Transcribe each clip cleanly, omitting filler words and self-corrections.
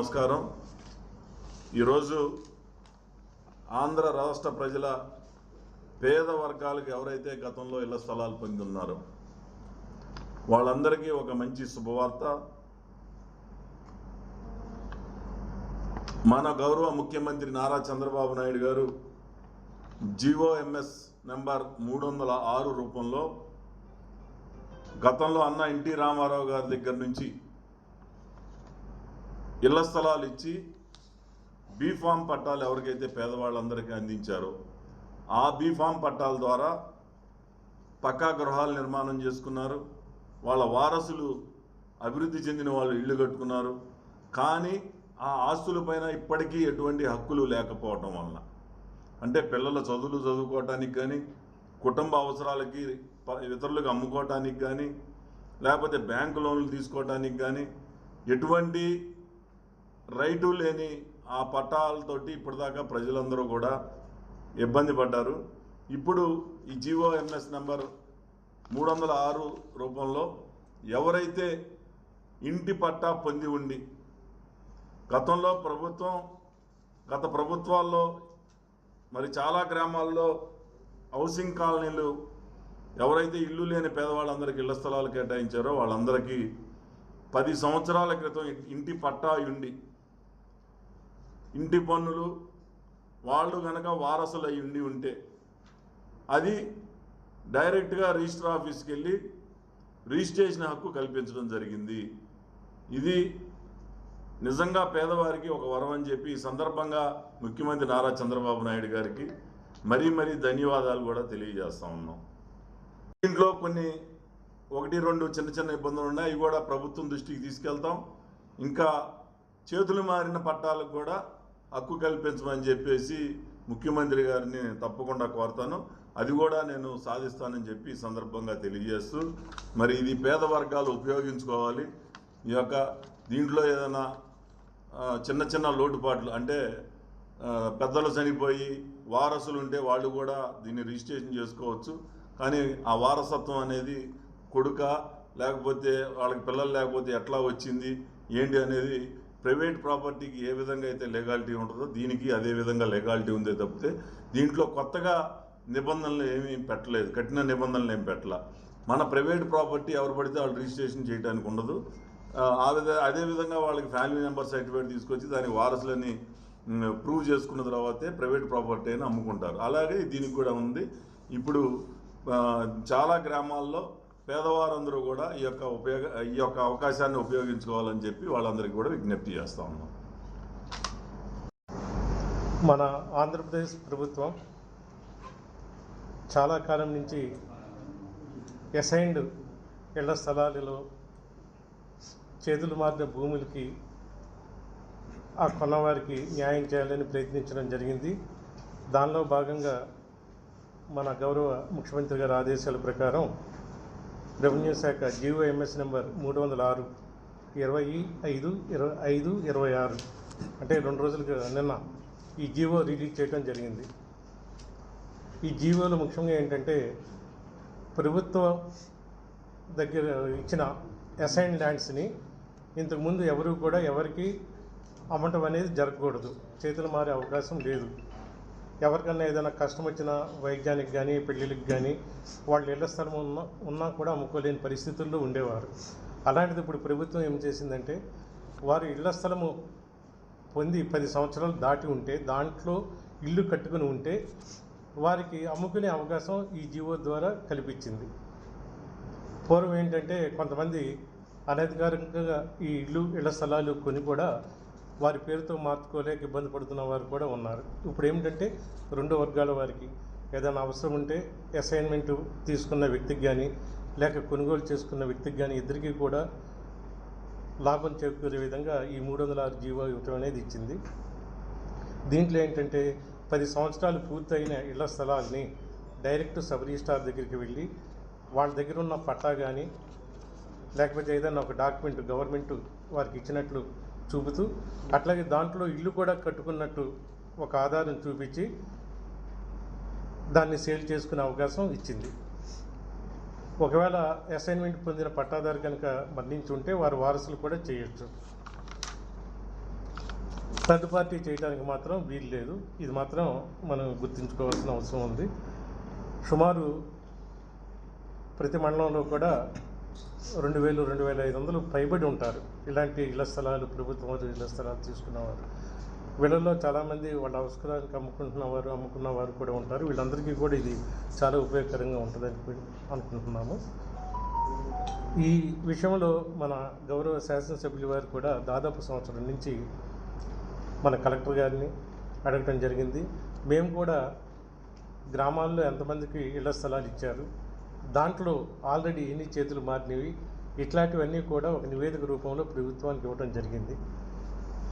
నమస్కారం. ఈరోజు ఆంధ్ర రాష్ట్ర ప్రజల పేద వర్గాలకు ఎవరైతే గతంలో ఇళ్ల స్థలాలు పొంది ఉన్నారో వాళ్ళందరికీ ఒక మంచి శుభవార్త. మన గౌరవ ముఖ్యమంత్రి నారా చంద్రబాబు నాయుడు గారు GOMS నెంబర్ 306 రూపంలో గతంలో అన్న ఎన్టీ రామారావు గారి దగ్గర నుంచి ఇళ్ల స్థలాలు ఇచ్చి బీఫామ్ పట్టాలు ఎవరికైతే పేదవాళ్ళందరికీ అందించారో ఆ బీఫామ్ పట్టాల ద్వారా పక్కా గృహాలు నిర్మాణం చేసుకున్నారు. వాళ్ళ వారసులు అభివృద్ధి చెందిన వాళ్ళు ఇళ్ళు కట్టుకున్నారు. కానీ ఆ ఆస్తులపైన ఇప్పటికీ ఎటువంటి హక్కులు లేకపోవటం వలన, అంటే పిల్లల చదువులు చదువుకోవటానికి కానీ, కుటుంబ అవసరాలకి ఇతరులకు అమ్ముకోవటానికి కానీ, లేకపోతే బ్యాంకు లోన్లు తీసుకోవటానికి కానీ ఎటువంటి రైటు లేని ఆ పట్టాలతోటి ఇప్పటిదాకా ప్రజలందరూ కూడా ఇబ్బంది పడ్డారు. ఇప్పుడు ఈ GOMS నెంబర్ 306 రూపంలో ఎవరైతే ఇంటి పట్టా పొంది ఉండి గత ప్రభుత్వాల్లో మరి చాలా గ్రామాల్లో హౌసింగ్ కాలనీలు ఎవరైతే ఇల్లు లేని పేదవాళ్ళందరికీ ఇళ్ల స్థలాలు కేటాయించారో వాళ్ళందరికీ 10 సంవత్సరాల క్రితం ఇంటి పట్టా ఉండి ఇంటి పన్నులు వాళ్ళు కనుక వారసులు అయి ఉంటే అది డైరెక్ట్గా రిజిస్టర్ ఆఫీస్కి వెళ్ళి రిజిస్ట్రేషన్ హక్కు కల్పించడం జరిగింది. ఇది నిజంగా పేదవారికి ఒక వరం అని చెప్పి ఈ సందర్భంగా ముఖ్యమంత్రి నారా చంద్రబాబు నాయుడు గారికి మరీ ధన్యవాదాలు కూడా తెలియజేస్తా ఉన్నాం. దీంట్లో కొన్ని 1-2 చిన్న ఇబ్బందులు ఉన్నాయి. అవి కూడా ప్రభుత్వం దృష్టికి తీసుకెళ్తాం. ఇంకా చేతులు మారిన పట్టాలకు కూడా హక్కు కల్పించమని చెప్పేసి ముఖ్యమంత్రి గారిని తప్పకుండా కోరుతాను. అది కూడా నేను సాధిస్తానని చెప్పి ఈ సందర్భంగా తెలియజేస్తూ, మరి ఇది పేద వర్గాలు ఉపయోగించుకోవాలి. ఈ యొక్క దీంట్లో ఏదైనా చిన్న లోటుపాట్లు, అంటే పెద్దలు చనిపోయి వారసులు ఉంటే వాళ్ళు కూడా దీన్ని రిజిస్ట్రేషన్ చేసుకోవచ్చు. కానీ ఆ వారసత్వం అనేది కొడుక లేకపోతే వాళ్ళకి పిల్లలు లేకపోతే ఎట్లా వచ్చింది ఏంటి అనేది ప్రైవేట్ ప్రాపర్టీకి ఏ విధంగా అయితే లీగాలిటీ ఉంటుందో దీనికి అదే విధంగా లీగాలిటీ ఉందే తప్పితే దీంట్లో కొత్తగా నిబంధనలు ఏమీ పెట్టలేదు, కఠిన నిబంధనలు ఏమి పెట్టాల. మన ప్రైవేట్ ప్రాపర్టీ ఎవరు పడితే వాళ్ళు రిజిస్ట్రేషన్ చేయడానికి ఉండదు. అదేవిధంగా వాళ్ళకి ఫ్యామిలీ మెంబర్ సర్టిఫికేట్ తీసుకొచ్చి దానికి వారసులని ప్రూవ్ చేసుకున్న తర్వాతే ప్రైవేట్ ప్రాపర్టీ అయినా అమ్ముకుంటారు. అలాగే దీనికి కూడా ఉంది. ఇప్పుడు చాలా గ్రామాల్లో పేదవారందరూ కూడా ఈ యొక్క అవకాశాన్ని ఉపయోగించుకోవాలని చెప్పి వాళ్ళందరికీ కూడా విజ్ఞప్తి చేస్తూ ఉన్నాం. మన ఆంధ్రప్రదేశ్ ప్రభుత్వం చాలా కాలం నుంచి అసైన్డ్ ఇళ్ల స్థలాలలో చేతులు మారిన భూములకి ఆ కొన్నవారికి న్యాయం చేయాలని ప్రయత్నించడం జరిగింది. దానిలో భాగంగా మన గౌరవ ముఖ్యమంత్రి గారి ఆదేశాల ప్రకారం రెవెన్యూ శాఖ GOMS నెంబర్ 306 25/25/26 అంటే 2 రోజులుగా నిన్న ఈ జీవో రిలీజ్ చేయడం జరిగింది. ఈ జీవోలో ముఖ్యంగా ఏంటంటే ప్రభుత్వం దగ్గర ఇచ్చిన అసైన్ ల్యాండ్స్ని ఇంతకుముందు ఎవరు కూడా ఎవరికి అమ్మటం అనేది జరగకూడదు, చేతులు మారే అవకాశం లేదు. ఎవరికన్నా ఏదైనా కష్టం వచ్చినా వైద్యానికి కానీ పెళ్ళిళ్ళకి కానీ వాళ్ళు ఇళ్ల స్థలం ఉన్నా కూడా అమ్ముకోలేని పరిస్థితుల్లో ఉండేవారు. అలాంటిది ఇప్పుడు ప్రభుత్వం ఏం చేసిందంటే వారు ఇళ్ల స్థలము పొంది 10 సంవత్సరాలు దాటి ఉంటే దాంట్లో ఇల్లు కట్టుకుని ఉంటే వారికి అమ్ముకునే అవకాశం ఈ జీవో ద్వారా కల్పించింది. పూర్వం ఏంటంటే కొంతమంది అనధికారికంగా ఈ ఇళ్ల స్థలాలు కొని కూడా వారి పేరుతో మార్చుకోలేక ఇబ్బంది పడుతున్న వారు కూడా ఉన్నారు. ఇప్పుడు ఏమిటంటే 2 వర్గాల వారికి ఏదైనా అవసరం ఉంటే అసైన్మెంట్ తీసుకున్న వ్యక్తికి కానీ లేక కొనుగోలు చేసుకున్న వ్యక్తికి కానీ ఇద్దరికీ కూడా లాభం చేకూరే విధంగా ఈ 306 జీవో ఇవ్వటం అనేది ఇచ్చింది. దీంట్లో ఏంటంటే 10 సంవత్సరాలు పూర్తయిన ఇళ్ల స్థలాల్ని డైరెక్ట్ సబ్ రిజిస్ట్రార్ దగ్గరికి వెళ్ళి వాళ్ళ దగ్గర ఉన్న పట్టా కానీ లేకపోతే ఏదైనా ఒక డాక్యుమెంట్ గవర్నమెంట్ వారికి ఇచ్చినట్లు చూపుతూ, అట్లాగే దాంట్లో ఇల్లు కూడా కట్టుకున్నట్టు ఒక ఆధారం చూపించి దాన్ని సేల్ చేసుకునే అవకాశం ఇచ్చింది. ఒకవేళ అసైన్మెంట్ పొందిన పట్టాదారు కనుక మరణించి ఉంటే వారి వారసులు కూడా చేయొచ్చు. థర్డ్ పార్టీ చేయడానికి మాత్రం వీలు లేదు. ఇది మాత్రం మనం గుర్తుంచుకోవాల్సిన అవసరం ఉంది. సుమారు ప్రతి మండలంలో కూడా 2000, 2500 పైబడి ఉంటారు ఇలాంటి ఇళ్ల స్థలాలు, ప్రభుత్వం ఇళ్ల స్థలాలు తీసుకున్నవారు. వీళ్ళల్లో చాలామంది వాళ్ళ అవసరానికి అమ్ముకున్నవారు కూడా ఉంటారు. వీళ్ళందరికీ కూడా ఇది చాలా ఉపయోగకరంగా ఉంటుందని అనుకుంటున్నాము. ఈ విషయంలో మన గౌరవ శాసనసభ్యుల వారు కూడా దాదాపు సంవత్సరం నుంచి మన కలెక్టర్ గారిని అడగటం జరిగింది. మేము కూడా గ్రామాల్లో ఎంతమందికి ఇళ్ల స్థలాలు ఇచ్చారు, దాంట్లో ఆల్రెడీ ఎన్ని చేతులు మారినవి, ఇట్లాంటివన్నీ కూడా ఒక నివేదిక రూపంలో ప్రభుత్వానికి ఇవ్వడం జరిగింది.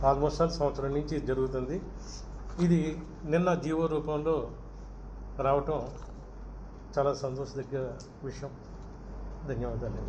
ఆల్మోస్ట్ సంవత్సరం నుంచి జరుగుతుంది. ఇది నిన్న జీవో రూపంలో రావటం చాలా సంతోషదగ్గ విషయం. ధన్యవాదాలు.